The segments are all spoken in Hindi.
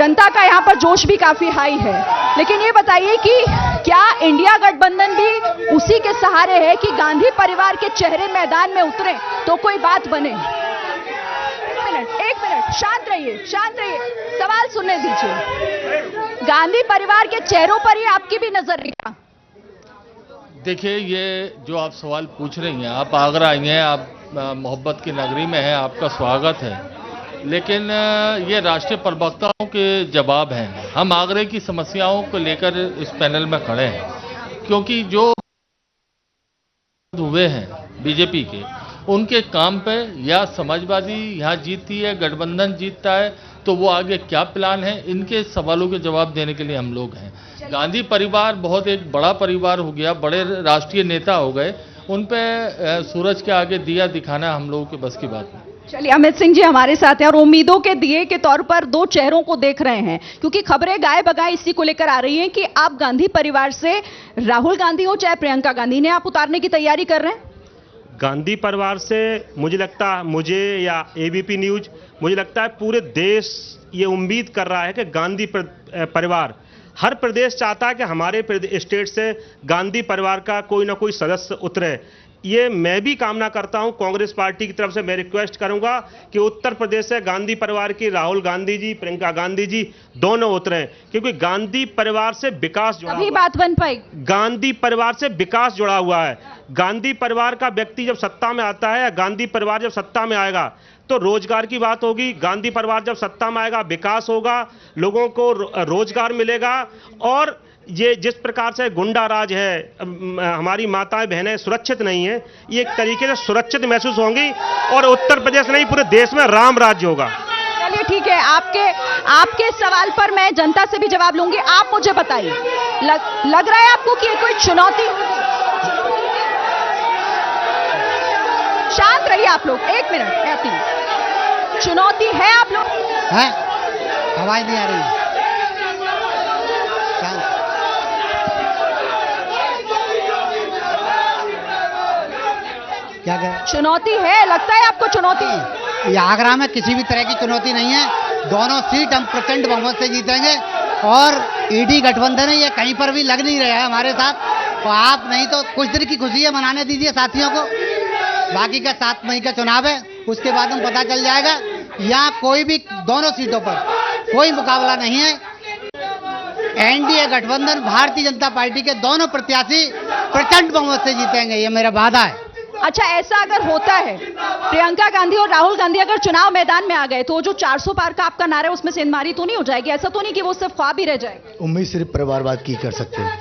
जनता का यहाँ पर जोश भी काफी हाई है, लेकिन ये बताइए कि क्या इंडिया गठबंधन भी उसी के सहारे है कि गांधी परिवार के चेहरे मैदान में उतरे तो कोई बात बने? एक मिनट, शांत रहिए, शांत रहिए, सवाल सुनने दीजिए। गांधी परिवार के चेहरों पर ही आपकी भी नजर है क्या? देखिए, ये जो आप सवाल पूछ रही हैं, आप आगरा आई हैं, आप मोहब्बत की नगरी में हैं, आपका स्वागत है, लेकिन ये राष्ट्रीय प्रवक्ताओं के जवाब हैं। हम आगरे की समस्याओं को लेकर इस पैनल में खड़े हैं, क्योंकि जो हुए हैं बीजेपी के, उनके काम पे या समाजवादी यहाँ जीतती है, गठबंधन जीतता है, तो वो आगे क्या प्लान है, इनके सवालों के जवाब देने के लिए हम लोग हैं। गांधी परिवार बहुत एक बड़ा परिवार हो गया, बड़े राष्ट्रीय नेता हो गए, उन पे सूरज के आगे दिया दिखाना हम लोगों के बस की बात नहीं। चलिए, अमित सिंह जी हमारे साथ हैं और उम्मीदों के दिए के तौर पर दो चेहरों को देख रहे हैं, क्योंकि खबरें गाय बगाए इसी को लेकर आ रही हैं कि आप गांधी परिवार से राहुल गांधी हो चाहे प्रियंका गांधी, ने आप उतारने की तैयारी कर रहे हैं? गांधी परिवार से मुझे लगता है, मुझे या एबीपी न्यूज, मुझे लगता है पूरे देश ये उम्मीद कर रहा है कि गांधी परिवार, हर प्रदेश चाहता है कि हमारे स्टेट से गांधी परिवार का कोई ना कोई सदस्य उतरे। ये मैं भी कामना करता हूं, कांग्रेस पार्टी की तरफ से मैं रिक्वेस्ट करूंगा कि उत्तर प्रदेश से गांधी परिवार की राहुल गांधी जी, प्रियंका गांधी जी दोनों उतरे, क्योंकि गांधी परिवार से विकास जुड़ा हुआ है। बात बन पाएगी। गांधी परिवार से विकास जुड़ा हुआ है। गांधी परिवार का व्यक्ति जब सत्ता में आता है, गांधी परिवार जब सत्ता में आएगा तो रोजगार की बात होगी। गांधी परिवार जब सत्ता में आएगा, विकास होगा, लोगों को रोजगार मिलेगा। और ये जिस प्रकार से गुंडा राज है, हमारी माताएं बहनें सुरक्षित नहीं है, ये एक तरीके से सुरक्षित महसूस होंगी और उत्तर प्रदेश नहीं पूरे देश में राम राज्य होगा। चलिए ठीक है, आपके सवाल पर मैं जनता से भी जवाब लूंगी। आप मुझे बताइए, लग रहा है आपको कि ये कोई चुनौती? शांत रहिए आप लोग, एक मिनट। चुनौती है आप लोग? है, आवाज नहीं आ रही। क्या कह? चुनौती है, लगता है आपको चुनौती? आगरा में किसी भी तरह की चुनौती नहीं है। दोनों सीट हम प्रचंड बहुमत से जीतेंगे और ईडी गठबंधन है, ये कहीं पर भी लग नहीं रहा है हमारे साथ। तो आप नहीं तो कुछ दिन की खुशी है, मनाने दीजिए साथियों को। बाकी का 7 मई का चुनाव है, उसके बाद हम पता चल जाएगा। यहाँ कोई भी दोनों सीटों पर कोई मुकाबला नहीं है। एनडीए गठबंधन भारतीय जनता पार्टी के दोनों प्रत्याशी प्रचंड बहुमत से जीतेंगे, ये मेरा वादा है। अच्छा, ऐसा अगर होता है, प्रियंका गांधी और राहुल गांधी अगर चुनाव मैदान में आ गए, तो जो 400 पार का आपका नारा है उसमें से इनमारी तो नहीं हो जाएगी? ऐसा तो नहीं कि वो सिर्फ ख्वाब ही रह जाएगी? उम्मीद सिर्फ परिवारवाद की कर सकते हैं,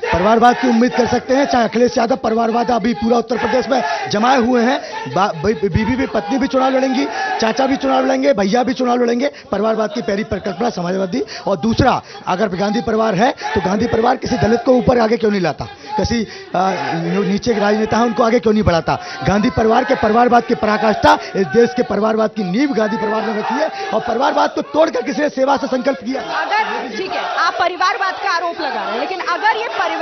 परिवारवाद की उम्मीद कर सकते हैं। चाहे अखिलेश यादव परिवारवाद अभी पूरा उत्तर प्रदेश में जमाए हुए हैं। बीवी भी, पत्नी भी चुनाव लड़ेंगी, चाचा भी चुनाव लड़ेंगे, भैया भी चुनाव लड़ेंगे। परिवारवाद की पहली परिकल्पना समाजवादी। और दूसरा, अगर गांधी परिवार है तो गांधी परिवार किसी दलित को ऊपर आगे क्यों नहीं लाता, किसी नीचे के राजनेता है उनको आगे क्यों नहीं बढ़ाता? गांधी परिवार के परिवारवाद की पराकाष्ठा इस देश के परिवारवाद की नींव गांधी परिवार ने रखी है और परिवारवाद को तोड़कर किसी ने सेवा से संकल्प किया। अगर ठीक है, आप परिवारवाद का आरोप लगा रहे हैं, लेकिन अगर ये परिवार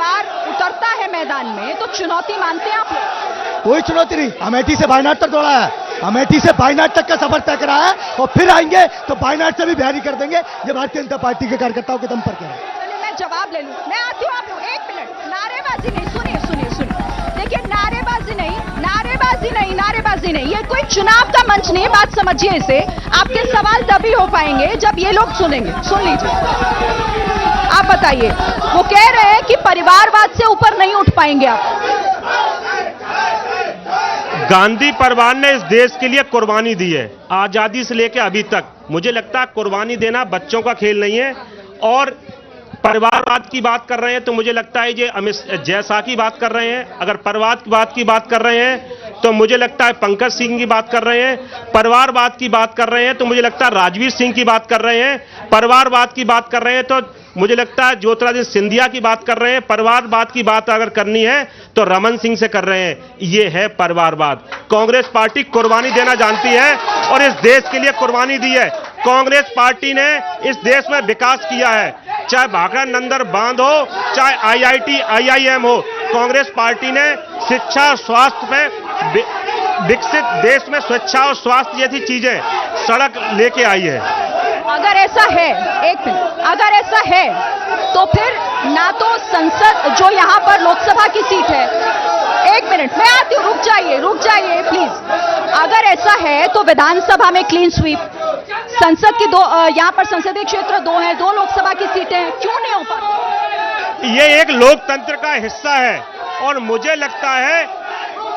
उतरता है मैदान में तो चुनौती मानते हैं आप लोग? कोई चुनौती नहीं। अमेठी से वायनाड तक दौड़ा है, अमेठी से वायनाड तक का सफर तय करा है और फिर आएंगे तो वायनाड से भी बिहारी कर देंगे। ये भारतीय जनता पार्टी के कार्यकर्ताओं के दम पर क्या है। मैं जवाब ले लूं, मैं आती हूं। आप लोग एक मिनट, नारेबाजी नहीं, सुनिए सुनिए सुनिए। देखिए, नारेबाजी नहीं, नारेबाजी नहीं, नारेबाजी नहीं, ये कोई चुनाव का मंच नहीं है। बात समझिए इसे। आपके सवाल तभी हो पाएंगे जब ये लोग सुनेंगे। सुन लीजिए, आप बताइए। वो कह रहे हैं कि परिवारवाद से ऊपर नहीं उठ पाएंगे आप। गांधी परिवार ने इस देश के लिए कुर्बानी दी है, आजादी से लेकर अभी तक। मुझे लगता है कुर्बानी देना बच्चों का खेल नहीं है। और परिवारवाद की बात कर रहे हैं तो मुझे लगता है ये अमित जैसा की बात कर रहे हैं। अगर परिवारवाद की बात कर रहे हैं तो मुझे लगता है पंकज सिंह की बात कर रहे हैं। परिवारवाद की बात कर रहे हैं तो मुझे लगता है राजवीर सिंह की बात कर रहे हैं। परिवारवाद की बात कर रहे हैं तो मुझे लगता है ज्योतिरादित्य सिंधिया की बात कर रहे हैं। परिवारवाद की बात अगर करनी है तो रमन सिंह से कर रहे हैं। ये है परिवारवाद। कांग्रेस पार्टी कुर्बानी देना जानती है और इस देश के लिए कुर्बानी दी है। कांग्रेस पार्टी ने इस देश में विकास किया है, चाहे भाखड़ा नंदर बांध हो, चाहे आईआईटी आईआईएम हो। कांग्रेस पार्टी ने शिक्षा और स्वास्थ्य पे विकसित देश में शिक्षा और स्वास्थ्य जैसी चीजें सड़क लेके आई है। अगर ऐसा है, एक मिनट, अगर ऐसा है तो फिर ना तो संसद जो यहाँ पर लोकसभा की सीट है, एक मिनट मैं आती हूँ, रुक जाइए प्लीज। अगर ऐसा है तो विधानसभा में क्लीन स्वीप, संसद की दो यहाँ पर संसदीय क्षेत्र 2 हैं, 2 लोकसभा की सीटें हैं, क्यों नहीं हो पाता? ये एक लोकतंत्र का हिस्सा है और मुझे लगता है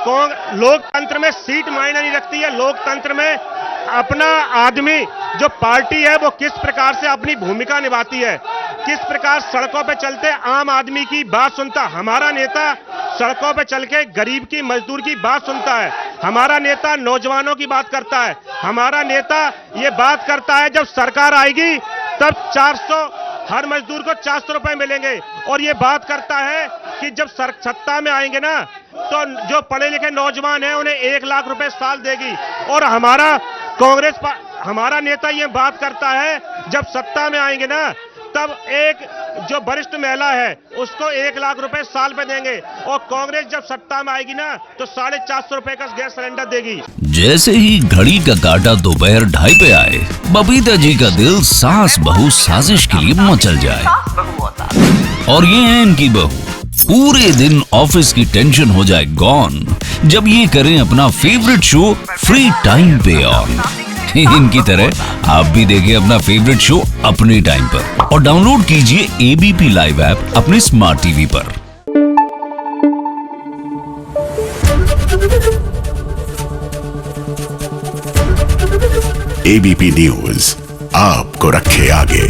लोकतंत्र में सीट मायने नहीं रखती है। लोकतंत्र में अपना आदमी जो पार्टी है वो किस प्रकार से अपनी भूमिका निभाती है, किस प्रकार सड़कों पे चलते आम आदमी की बात सुनता। हमारा नेता सड़कों पे चल के गरीब की मजदूर की बात सुनता है, हमारा नेता नौजवानों की बात करता है, हमारा नेता ये बात करता है जब सरकार आएगी तब 400 हर मजदूर को 400 रुपए मिलेंगे, और ये बात करता है कि जब सत्ता में आएंगे ना तो जो पढ़े लिखे नौजवान हैं उन्हें 1 लाख रुपए साल देगी। और हमारा नेता ये बात करता है जब सत्ता में आएंगे ना तब एक जो वरिष्ठ महिला है उसको 1 लाख रुपए साल पे देंगे, और कांग्रेस जब सत्ता में आएगी ना तो 450 रुपए का गैस सिलेंडर देगी। जैसे ही घड़ी का काटा दोपहर 2:30 पे आए, बबीता जी का दिल सास बहू साजिश के लिए मचल जाए। और ये है इनकी बहू, पूरे दिन ऑफिस की टेंशन हो जाए गॉन जब ये करें अपना फेवरेट शो फ्री टाइम पे ऑन। इनकी तरह आप भी देखिए अपना फेवरेट शो अपने टाइम पर और डाउनलोड कीजिए एबीपी लाइव ऐप अपने स्मार्ट टीवी पर। एबीपी न्यूज आपको रखे आगे।